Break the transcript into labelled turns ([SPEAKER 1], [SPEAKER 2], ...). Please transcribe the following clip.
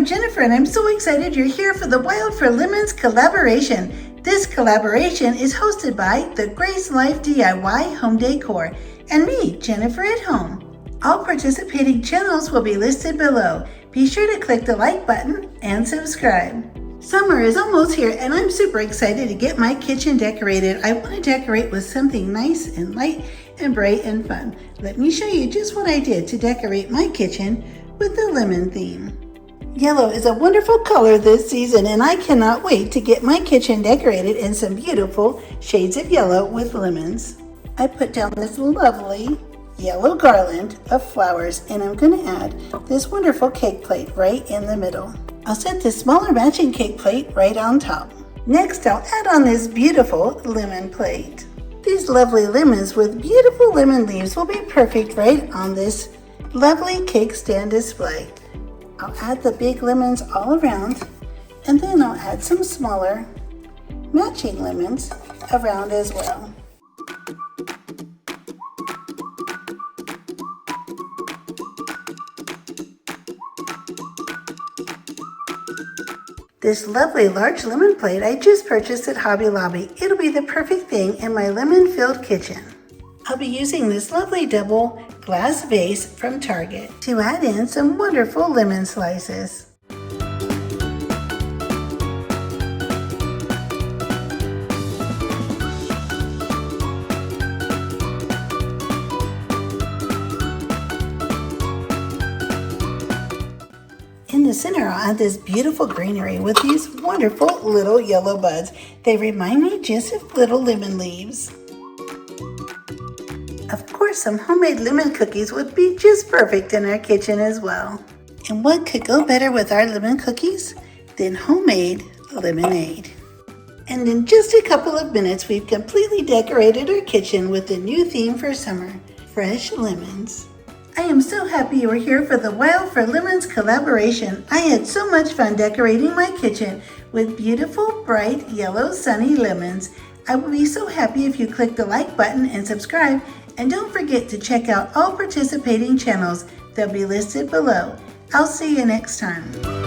[SPEAKER 1] Jennifer, and I'm so excited you're here for the Wild for Lemons collaboration. This collaboration is hosted by the Grace Life DIY Home Decor and me, Jennifer at Home. All participating channels will be listed below. Be sure to click the like button and subscribe. Summer is almost here and I'm super excited to get my kitchen decorated. I want to decorate with something nice and light and bright and fun. Let me show you just what I did to decorate my kitchen with the lemon theme. Yellow is a wonderful color this season and I cannot wait to get my kitchen decorated in some beautiful shades of yellow with lemons. I put down this lovely yellow garland of flowers and I'm going to add this wonderful cake plate right in the middle. I'll set this smaller matching cake plate right on top. Next, I'll add on this beautiful lemon plate. These lovely lemons with beautiful lemon leaves will be perfect right on this lovely cake stand display. I'll add the big lemons all around and then I'll add some smaller matching lemons around as well. This lovely large lemon plate I just purchased at Hobby Lobby. It'll be the perfect thing in my lemon-filled kitchen. I'll be using this lovely double glass vase from Target to add in some wonderful lemon slices. In the center, I'll add this beautiful greenery with these wonderful little yellow buds. They remind me just of little lemon leaves. Of course, some homemade lemon cookies would be just perfect in our kitchen as well. And what could go better with our lemon cookies than homemade lemonade? And in just a couple of minutes, we've completely decorated our kitchen with the new theme for summer, fresh lemons. I am so happy you are here for the Wild for Lemons collaboration. I had so much fun decorating my kitchen with beautiful, bright, yellow, sunny lemons. I will be so happy if you click the like button and subscribe. And don't forget to check out all participating channels. They'll be listed below. I'll see you next time.